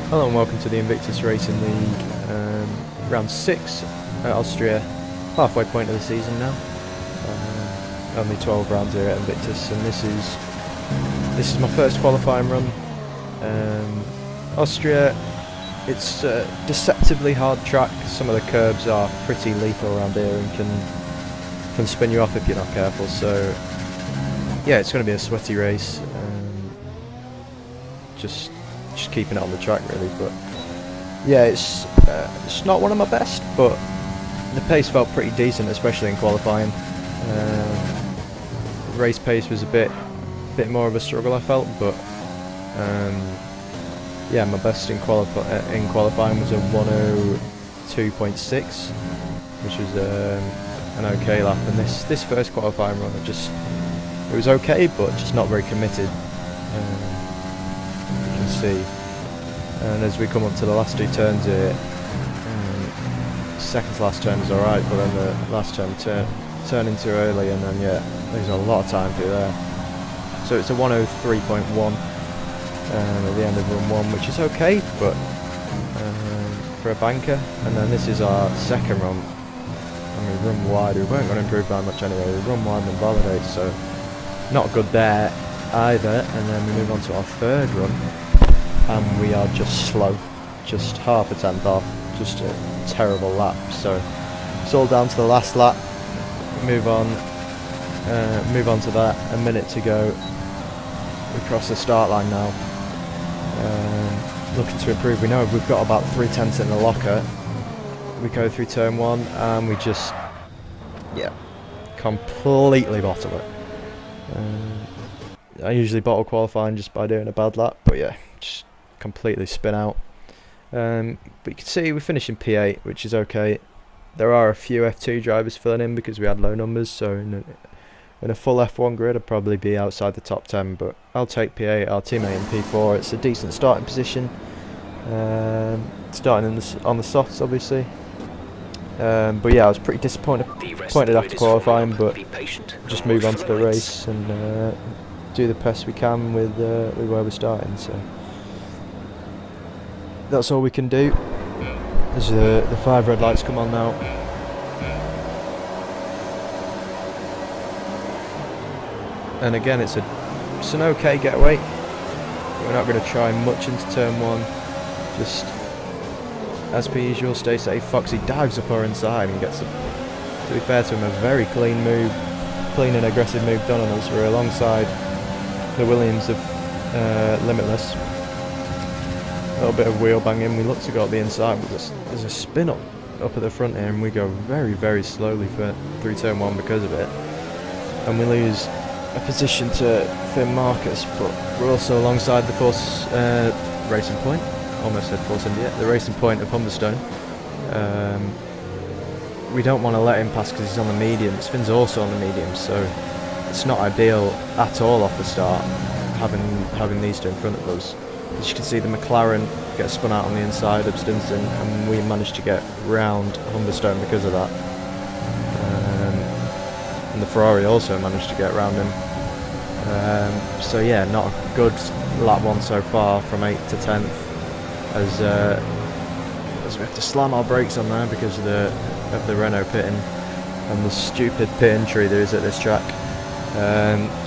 Hello and welcome to the Invictus Racing League, round 6 at Austria, halfway point of the season now. Only 12 rounds here at Invictus, and this is my first qualifying run. Austria, it's a deceptively hard track. Some of the curbs are pretty lethal around here and can spin you off if you're not careful, so yeah, it's going to be a sweaty race. Just keeping it on the track really, but yeah, it's not one of my best, but the pace felt pretty decent, especially in qualifying. Race pace was a bit more of a struggle, I felt, but yeah, my best in qualifying was a 1:02.6, which was an okay lap, and this first qualifying run, it was okay, but just not very committed. See, and as we come up to the last two turns here, second to last turn is alright, but then the last turn turning too early, and then yeah, there's a lot of time through there. So it's a 1:03.1 at the end of run 1, which is okay, but for a banker. And then this is our second run, and we run wide. We weren't going to improve by much anyway. We run wide and validate, so not good there either. And then we move on to our third run, and we are just slow, just half a tenth off, just a terrible lap. So it's all down to the last lap. Move on to that. A minute to go. We cross the start line now. Looking to improve. We know we've got about 3/10 in the locker. We go through turn 1 and we just, yeah, completely bottle it. I usually bottle qualifying just by doing a bad lap, but yeah, just completely spin out. But you can see we finished in P8, which is okay. There are a few F2 drivers filling in because we had low numbers, so in a full F1 grid I'd probably be outside the top 10, but I'll take P8. Our teammate in P4, it's a decent starting position, starting on the softs obviously. But yeah, I was pretty disappointed after qualifying, but just move on to the race and do the best we can with where we're starting. So that's all we can do. As the 5 red lights come on now. And again, it's an okay getaway. We're not going to try much into turn 1. Just as per usual, stay safe. Foxy dives up our inside and gets, to be fair to him, a very clean and aggressive move done on us. We're alongside the Williams of Limitless. A little bit of wheel banging. We look to go up the inside, but there's a spin up at the front here, and we go very, very slowly through turn 1 because of it, and we lose a position to Finn Marcus. But we're also alongside the Force Racing Point. Almost said Force India. The Racing Point of Humberstone. We don't want to let him pass because he's on the mediums. Finn's also on the mediums, so it's not ideal at all off the start having these two in front of us. As you can see, the McLaren gets spun out on the inside of Stinson, and we managed to get round Humberstone because of that. And the Ferrari also managed to get round him. So yeah, not a good lap 1 so far from 8th to 10th, as we have to slam our brakes on there because of the Renault pitting and the stupid pit entry there is at this track.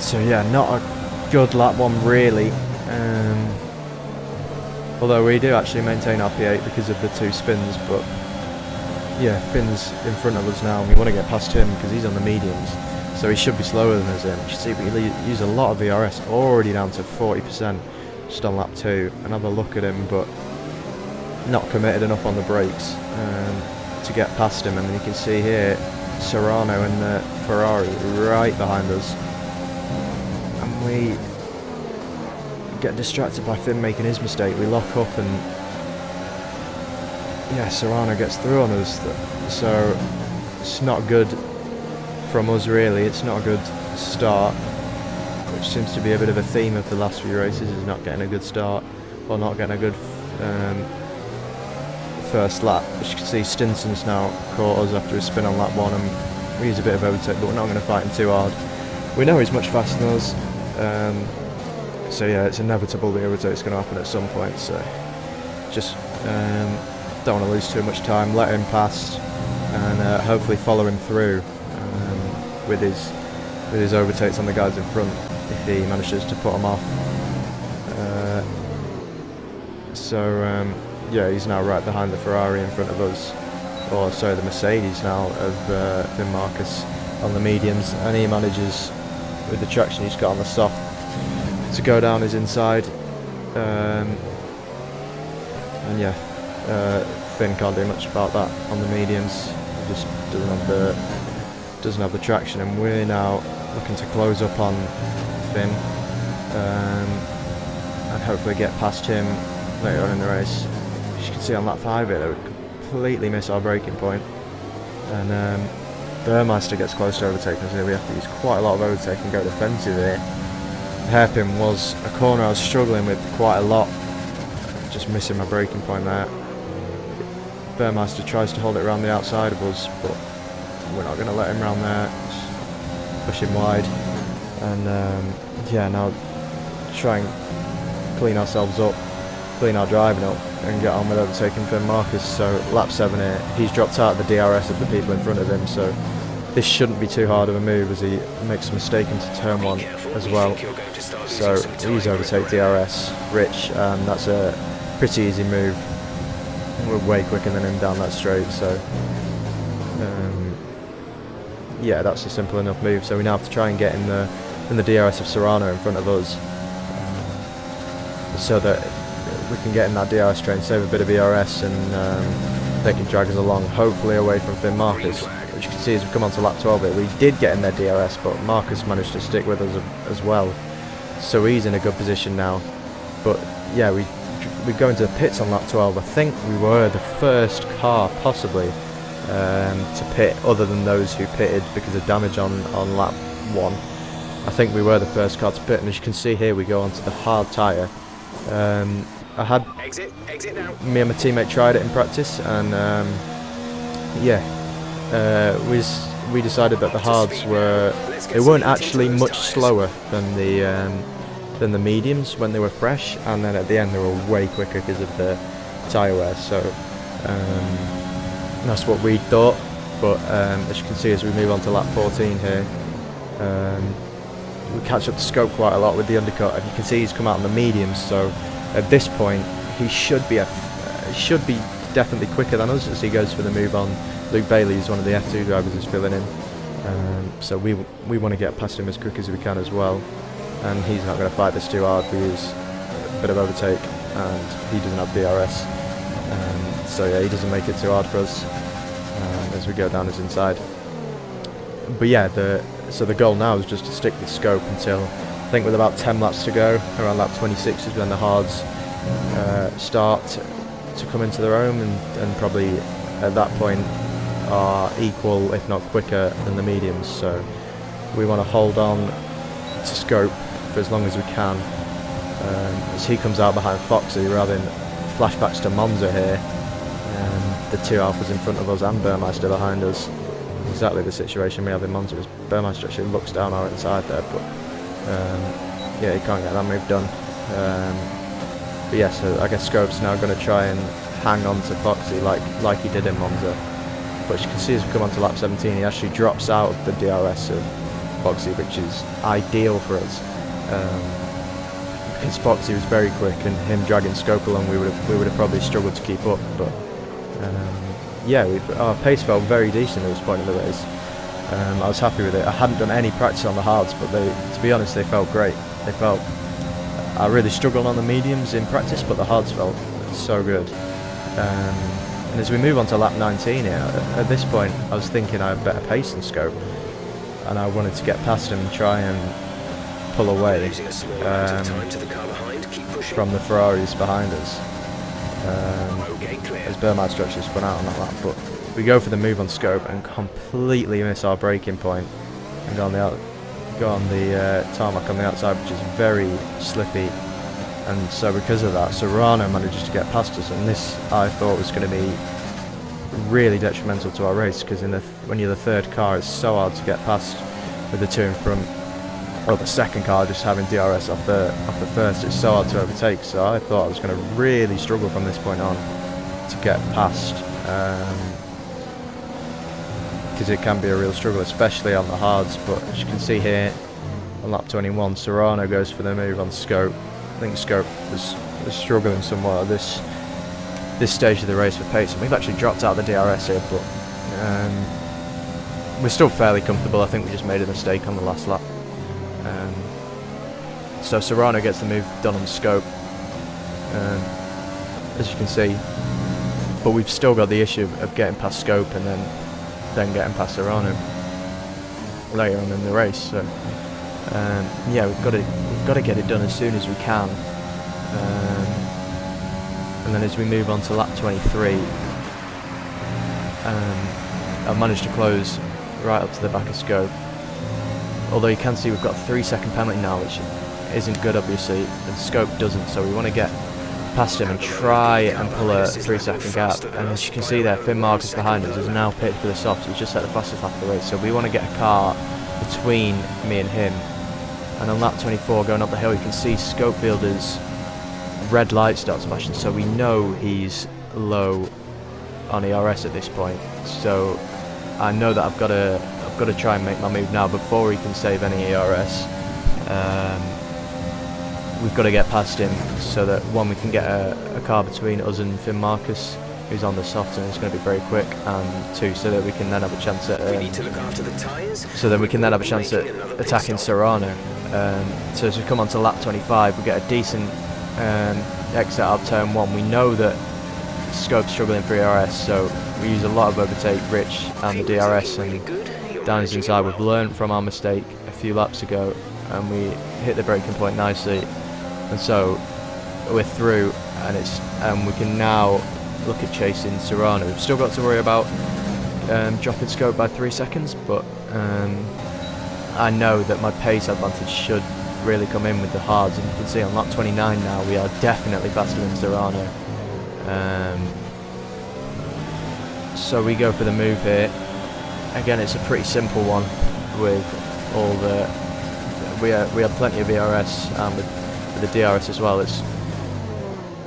So yeah, not a good lap 1 really. Although we do actually maintain our P8 because of the 2 spins, but yeah, Finn's in front of us now, and we want to get past him because he's on the mediums, so he should be slower than us. You see, we use a lot of VRS, already down to 40% just on lap 2. Another look at him, but not committed enough on the brakes to get past him. And then you can see here Serrano and the Ferrari right behind us, and we get distracted by Finn making his mistake. We lock up, and yeah, Serrano gets through on us, so it's not good from us really. It's not a good start, which seems to be a bit of a theme of the last few races, is not getting a good start or not getting a good first lap. As you can see, Stinson's now caught us after a spin on lap 1, and we use a bit of overtake, but we're not going to fight him too hard. We know he's much faster than us, so yeah, it's inevitable the overtake's going to happen at some point, so just don't want to lose too much time, let him pass, and hopefully follow him through with his overtakes on the guys in front if he manages to put them off. Yeah, he's now right behind the Ferrari in front of us, or sorry, the Mercedes now of Finn Marcus on the mediums, and he manages, with the traction he's got on the soft, to go down his inside. And yeah, Finn can't do much about that on the mediums. He just doesn't have the traction, and we're now looking to close up on Finn and hopefully get past him later on in the race. As you can see on lap 5 here, we completely miss our braking point, and Burmeister gets close to overtaking us here. We have to use quite a lot of overtaking and go defensive here. The hairpin was a corner I was struggling with quite a lot, just missing my braking point there. Burmeister tries to hold it around the outside of us, but we're not going to let him round there. Just push him wide, and yeah, now try and clean ourselves up, clean our driving up, and get on with overtaking Finn Marcus. So lap 7 here, he's dropped out of the DRS of the people in front of him, so this shouldn't be too hard of a move as he makes a mistake into turn 1 as well. So he's overtake DRS Rich, and that's a pretty easy move. We're way quicker than him down that straight, so yeah, that's a simple enough move. So we now have to try and get in the DRS of Serrano in front of us, so that we can get in that DRS train, save a bit of ERS, and they can drag us along, hopefully away from Finn Marcus. Which you can see as we come on to lap 12 here, we did get in their DRS, but Marcus managed to stick with us as well. So he's in a good position now. But yeah, we go into the pits on lap 12. I think we were the first car possibly to pit, other than those who pitted because of damage on lap 1. I think we were the first car to pit, and as you can see here, we go onto the hard tyre. I had exit now. Me and my teammate tried it in practice, and yeah, we decided that the hards weren't actually much slower than the mediums when they were fresh, and then at the end they were way quicker because of the tyre wear. So that's what we thought. But as you can see, as we move on to lap 14 here, we catch up the scope quite a lot with the undercut, and you can see he's come out on the mediums. So at this point, he should be definitely quicker than us as he goes for the move on. Luke Bailey is one of the F2 drivers who's filling in, so we want to get past him as quick as we can as well. And he's not going to fight this too hard. We use a bit of overtake, and he doesn't have DRS, so yeah, he doesn't make it too hard for us as we go down his inside. But yeah, so the goal now is just to stick with scope until, I think with about 10 laps to go, around lap 26 is when the hards start to come into their own, and probably at that point are equal, if not quicker, than the mediums. So we want to hold on to scope for as long as we can. As he comes out behind Foxy, we're having flashbacks to Monza here. The two Alphas in front of us and Burmeister behind us. Exactly the situation we have in Monza, as Burmeister actually looks down our inside there, but yeah, he can't get that move done. But yeah, so I guess Scope's now going to try and hang on to Foxy like he did in Monza. But as you can see, as we come on to lap 17, he actually drops out of the DRS of Foxy, which is ideal for us. Because Foxy was very quick, and him dragging Scope along, we would have probably struggled to keep up. But yeah, our pace felt very decent at this point in the race. I was happy with it. I hadn't done any practice on the hards, but to be honest, they felt great. I really struggled on the mediums in practice, but the hards felt so good. And as we move on to lap 19 here, at this point I was thinking I had better pace than Scope, and I wanted to get past him and try and pull away from the Ferraris behind us, as Burmeister actually spun out on that lap. But we go for the move on Scope and completely miss our braking point and go on the tarmac on the outside, which is very slippy. And so because of that, Serrano manages to get past us, and this I thought was going to be really detrimental to our race, because when you're the third car, it's so hard to get past with the two in front. well, the second car just having DRS off the first. It's so hard to overtake, so I thought I was going to really struggle from this point on to get past, because it can be a real struggle, especially on the hards. But as you can see here, on lap 21, Serrano goes for the move on Scope. I think Scope was struggling somewhat at this stage of the race for pace, and we've actually dropped out of the DRS here, but we're still fairly comfortable. I think we just made a mistake on the last lap. So Serrano gets the move done on Scope, as you can see, but we've still got the issue of getting past Scope and then getting past Serrano later on in the race. So yeah, we've got to get it done as soon as we can. And then as we move on to lap 23, I've managed to close right up to the back of Scope. Although you can see we've got a 3-second penalty now, which isn't good obviously, and Scope doesn't, so we want to get past him and try and pull a 3-second gap. And as you can see there, Finn Marcus behind us is now pitted for the softs. He's just set the fastest lap of the race, so we want to get a car between me and him. And on lap 24, going up the hill, you can see Scopefielder's red light starts flashing, so we know he's low on ERS at this point. So I know that I've got to try and make my move now before he can save any ERS. We've got to get past him so that, one, we can get a car between us and Finn Marcus, who's on the soft, and it's going to be very quick, and two, so that we can then have a chance at attacking Serrano. So as we come on to lap 25, we get a decent exit out of turn 1. We know that Scope's struggling for ERS, so we use a lot of overtake, Rich and the DRS, and down his inside. We've learned from our mistake a few laps ago, and we hit the braking point nicely, and so we're through, and we can now look at chasing Serrano. We've still got to worry about dropping Scope by 3 seconds, but I know that my pace advantage should really come in with the hards, and you can see on lap 29 now we are definitely faster than Serrano. So we go for the move here. Again, it's a pretty simple one with all the... We had plenty of ERS, and with the DRS as well. It's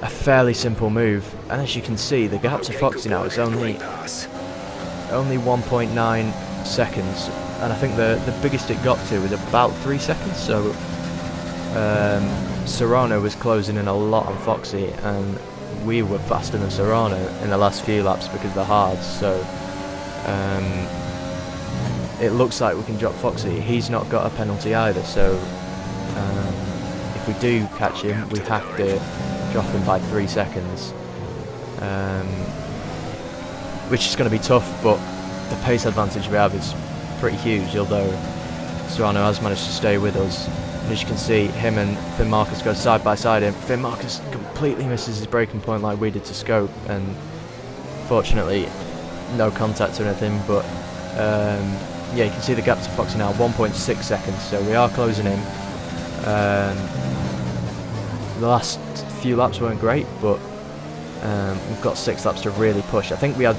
a fairly simple move, and as you can see, the gap to Foxy now is only 1.9 seconds, and I think the biggest it got to was about 3 seconds. So Serrano was closing in a lot on Foxy, and we were faster than Serrano in the last few laps because of the hards. So it looks like we can drop Foxy. He's not got a penalty either, so if we do catch him, we have to drop him by 3 seconds, which is going to be tough, but the pace advantage we have is pretty huge, although Serrano has managed to stay with us. And as you can see, him and Finn Marcus go side by side, and Finn Marcus completely misses his braking point like we did to Scope, and fortunately no contact or anything, but yeah, you can see the gap to Foxy now, 1.6 seconds, so we are closing in. The last few laps weren't great, but we've got 6 laps to really push. I think we had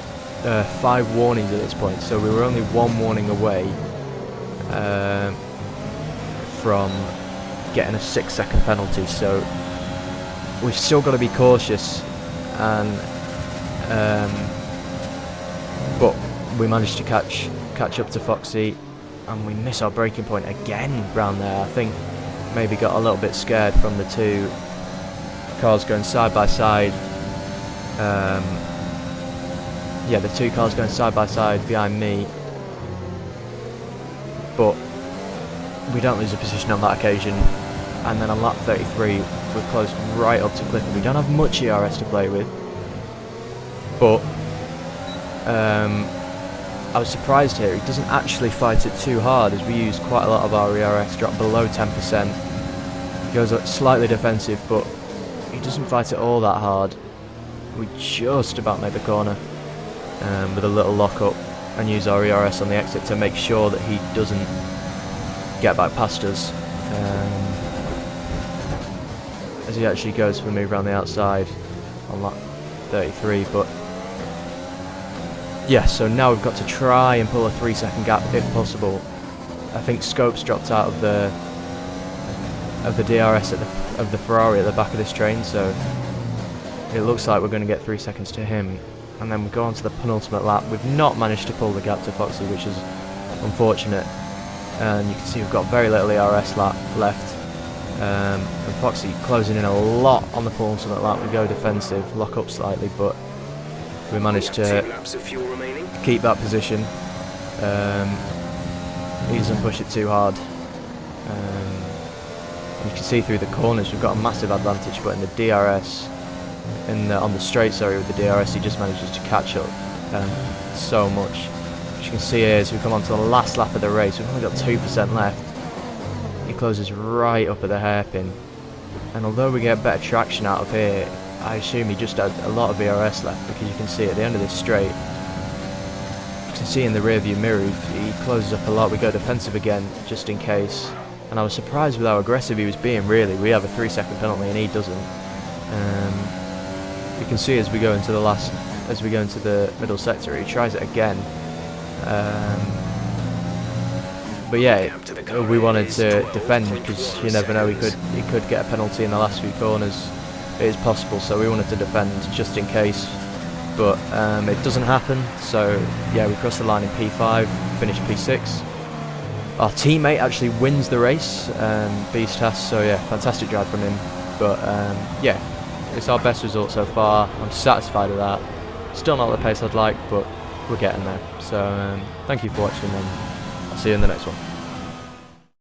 5 warnings at this point, so we were only 1 warning away from getting a 6-second penalty, so we've still got to be cautious, and but we managed to catch up to Foxy, and we miss our braking point again round there. I think maybe got a little bit scared from the 2 cars going side by side. Yeah, the 2 cars going side by side behind me, but we don't lose a position on that occasion. And then on lap 33 we're close right up to Clifford. We don't have much ERS to play with, but I was surprised here. He doesn't actually fight it too hard, as we use quite a lot of our ERS, drop below 10%. He goes up slightly defensive, but he doesn't fight it all that hard. We just about made the corner with a little lock up, and use our ERS on the exit to make sure that he doesn't get back past us, as he actually goes for a move around the outside on lap 33. But yeah, so now we've got to try and pull a 3-second gap if possible. I think Scope's dropped out of the of the DRS of the Ferrari at the back of this train, so it looks like we're going to get 3 seconds to him. And then we go on to the penultimate lap. We've not managed to pull the gap to Foxy, which is unfortunate. And you can see we've got very little ERS left. And Foxy closing in a lot on the penultimate lap. We go defensive, lock up slightly, but we managed to keep that position. He doesn't push it too hard. You can see through the corners we've got a massive advantage, but in the DRS, on the straight, sorry, with the DRS, he just manages to catch up so much. As you can see here, as we come on to the last lap of the race, we've only got 2% left. He closes right up at the hairpin, and although we get better traction out of here, I assume he just had a lot of ERS left, because you can see at the end of this straight, you can see in the rear view mirror, he closes up a lot. We go defensive again, just in case, and I was surprised with how aggressive he was being, really. We have a 3-second penalty and he doesn't. You can see as we go into the middle sector, he tries it again. But yeah, we wanted to defend, because you never know, he could get a penalty in the last few corners. It is possible, so we wanted to defend just in case. But it doesn't happen, so yeah, we cross the line in P5, finish P6. Our teammate actually wins the race, Beast has, so yeah, fantastic drive from him. But yeah, it's our best result so far. I'm satisfied with that. Still not the pace I'd like, but we're getting there. So thank you for watching, and I'll see you in the next one.